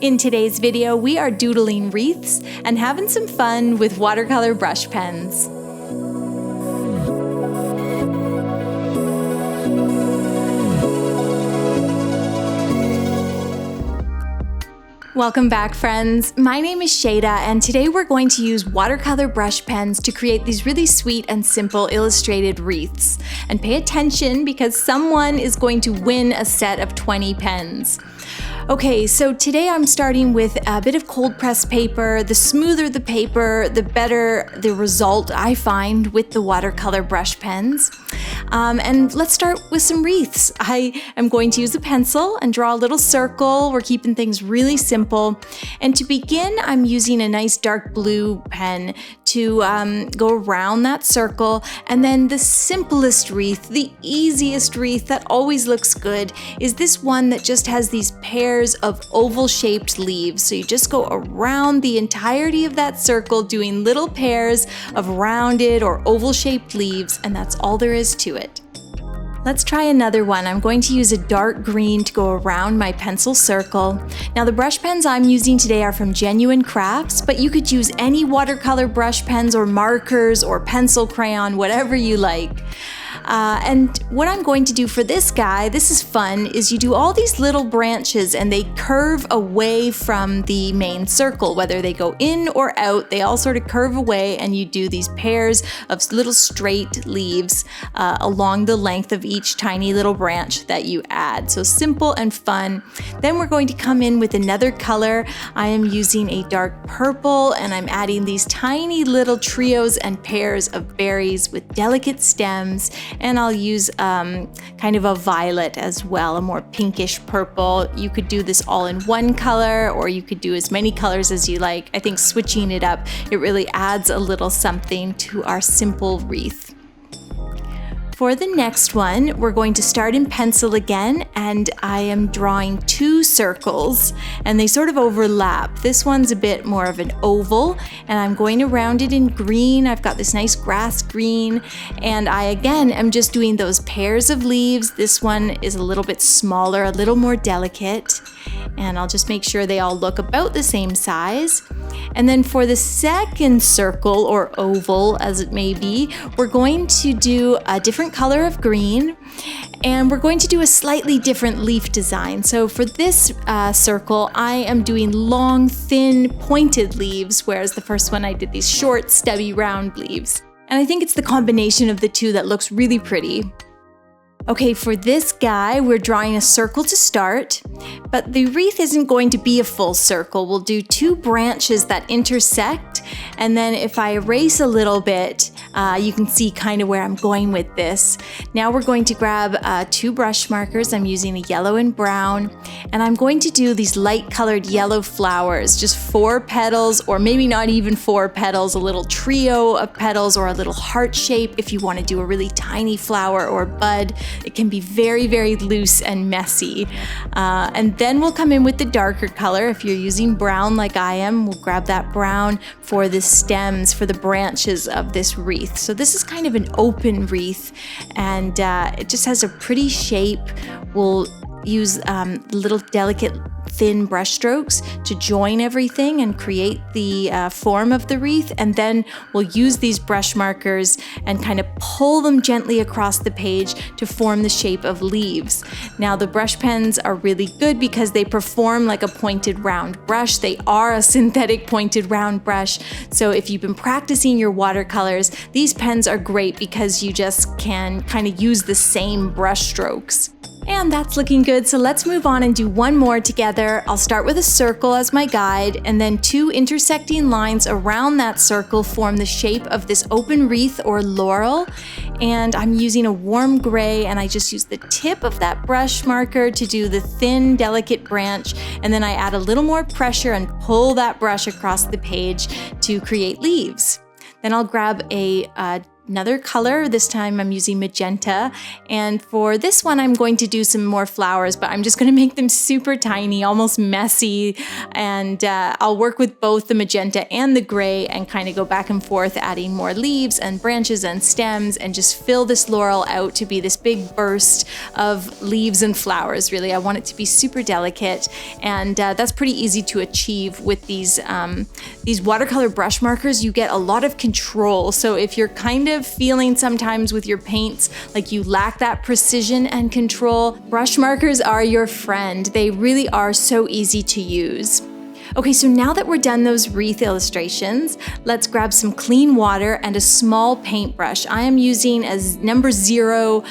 In today's video, we are doodling wreaths and having some fun with watercolor brush pens. Welcome back, friends. My name is Shada, and today we're going to use watercolor brush pens to create these really sweet and simple illustrated wreaths. And pay attention because someone is going to win a set of 20 pens. Okay, so today I'm starting with a bit of cold pressed paper. The smoother the paper, the better the result I find with the watercolor brush pens. And let's start with some wreaths. I am going to use a pencil and draw a little circle. We're keeping things really simple. And to begin, I'm using a nice dark blue pen to go around that circle. And then the simplest wreath, the easiest wreath that always looks good is this one that just has these pairs of oval-shaped leaves. So you just go around the entirety of that circle doing little pairs of rounded or oval-shaped leaves, and that's all there is to it. Let's try another one. I'm going to use a dark green to go around my pencil circle. Now the brush pens I'm using today are from Genuine Crafts, but you could use any watercolor brush pens or markers or pencil crayon, whatever you like. And what I'm going to do for this guy, this is fun, is you do all these little branches and they curve away from the main circle. Whether they go in or out, they all sort of curve away, and you do these pairs of little straight leaves along the length of each tiny little branch that you add. So simple and fun. Then we're going to come in with another color. I am using a dark purple, and I'm adding these tiny little trios and pairs of berries with delicate stems. And I'll use kind of a violet as well, a more pinkish purple. You could do this all in one color, or you could do as many colors as you like. I think switching it up, it really adds a little something to our simple wreath. For the next one, we're going to start in pencil again, and I am drawing two circles, and they sort of overlap. This one's a bit more of an oval, and I'm going to round it in green. I've got this nice grass green, and I again am just doing those pairs of leaves. This one is a little bit smaller, a little more delicate, and I'll just make sure they all look about the same size. And then for the second circle, or oval as it may be, we're going to do a different color of green, and we're going to do a slightly different leaf design. So for this circle, I am doing long, thin, pointed leaves, whereas the first one I did these short, stubby, round leaves. And I think it's the combination of the two that looks really pretty. Okay, for this guy, we're drawing a circle to start, but the wreath isn't going to be a full circle. We'll do two branches that intersect, and then if I erase a little bit, you can see kind of where I'm going with this. Now we're going to grab two brush markers. I'm using a yellow and brown, and I'm going to do these light colored yellow flowers, just 4 petals, or maybe not even 4 petals, a little trio of petals, or a little heart shape if you want to do a really tiny flower or bud. It can be very, very loose and messy. And then we'll come in with the darker color. If you're using brown like I am, we'll grab that brown for the stems, for the branches of this wreath. So this is kind of an open wreath, and it just has a pretty shape. We'll use little delicate thin brush strokes to join everything and create the form of the wreath, and then we'll use these brush markers and kind of pull them gently across the page to form the shape of leaves. Now the brush pens are really good because they perform like a pointed round brush. They are a synthetic pointed round brush, so if you've been practicing your watercolors, these pens are great because you just can kind of use the same brush strokes. And that's looking good, so let's move on and do one more together. I'll start with a circle as my guide, and then 2 intersecting lines around that circle form the shape of this open wreath or laurel. And I'm using a warm gray, and I just use the tip of that brush marker to do the thin, delicate branch, and then I add a little more pressure and pull that brush across the page to create leaves. Then I'll grab a another color. This time I'm using magenta. And for this one, I'm going to do some more flowers, but I'm just going to make them super tiny, almost messy. And I'll work with both the magenta and the gray and kind of go back and forth, adding more leaves and branches and stems, and just fill this laurel out to be this big burst of leaves and flowers, really. I want it to be super delicate, and that's pretty easy to achieve with these watercolor brush markers. You get a lot of control. So if you're kind of feeling sometimes with your paints like you lack that precision and control, brush markers are your friend. They really are so easy to use. Okay, so now that we're done those wreath illustrations, let's grab some clean water and a small paintbrush. I am using a number 0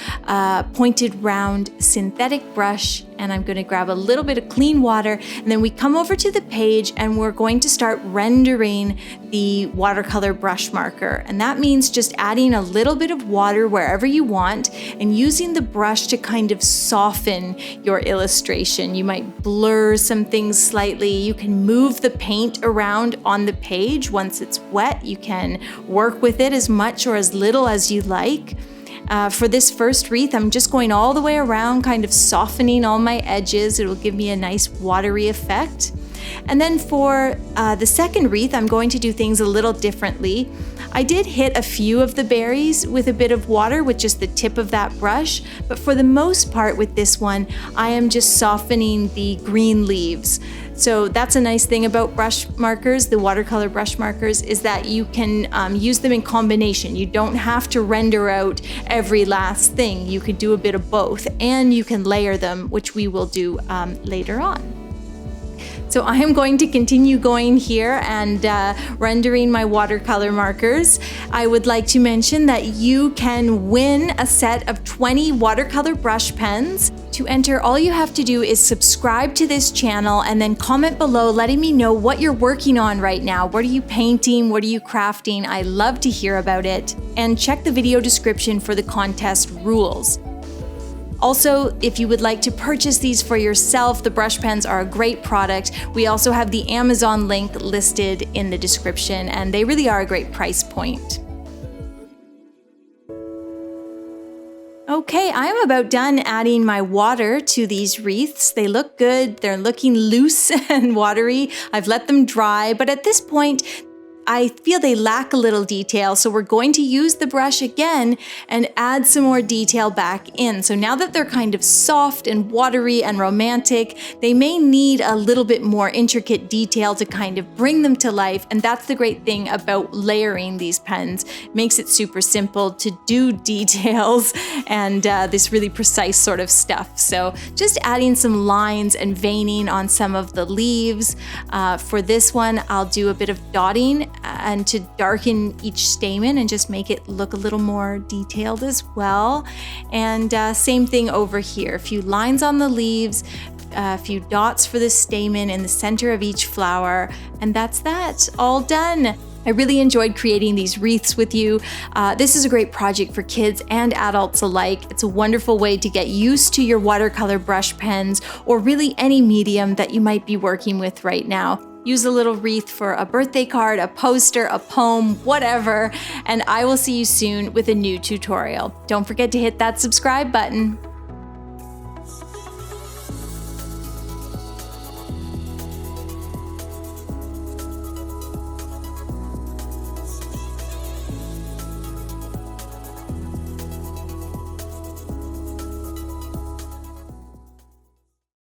pointed round synthetic brush, and I'm going to grab a little bit of clean water, and then we come over to the page and we're going to start rendering the watercolor brush marker. And that means just adding a little bit of water wherever you want and using the brush to kind of soften your illustration. You might blur some things slightly. You can move the paint around on the page once it's wet. You can work with it as much or as little as you like. For this first wreath, I'm just going all the way around, kind of softening all my edges. It'll give me a nice watery effect. And then for the second wreath, I'm going to do things a little differently. I did hit a few of the berries with a bit of water with just the tip of that brush, but for the most part with this one, I am just softening the green leaves. So that's a nice thing about brush markers, the watercolor brush markers, is that you can use them in combination. You don't have to render out every last thing. You could do a bit of both, and you can layer them, which we will do later on. So I am going to continue going here and rendering my watercolor markers. I would like to mention that you can win a set of 20 watercolor brush pens. To enter, all you have to do is subscribe to this channel and then comment below letting me know what you're working on right now. What are you painting? What are you crafting? I love to hear about it. And check the video description for the contest rules. Also, if you would like to purchase these for yourself, the brush pens are a great product. We also have the Amazon link listed in the description, and they really are a great price point. Okay, I am about done adding my water to these wreaths. They look good. They're looking loose and watery. I've let them dry, but at this point, I feel they lack a little detail, so we're going to use the brush again and add some more detail back in. So now that they're kind of soft and watery and romantic, they may need a little bit more intricate detail to kind of bring them to life, and that's the great thing about layering these pens. It makes it super simple to do details and this really precise sort of stuff. So just adding some lines and veining on some of the leaves. For this one, I'll do a bit of dotting and to darken each stamen and just make it look a little more detailed as well. And same thing over here, a few lines on the leaves, a few dots for the stamen in the center of each flower, and that's that, all done. I really enjoyed creating these wreaths with you. This is a great project for kids and adults alike. It's a wonderful way to get used to your watercolor brush pens or really any medium that you might be working with right now. Use a little wreath for a birthday card, a poster, a poem, whatever, and I will see you soon with a new tutorial. Don't forget to hit that subscribe button.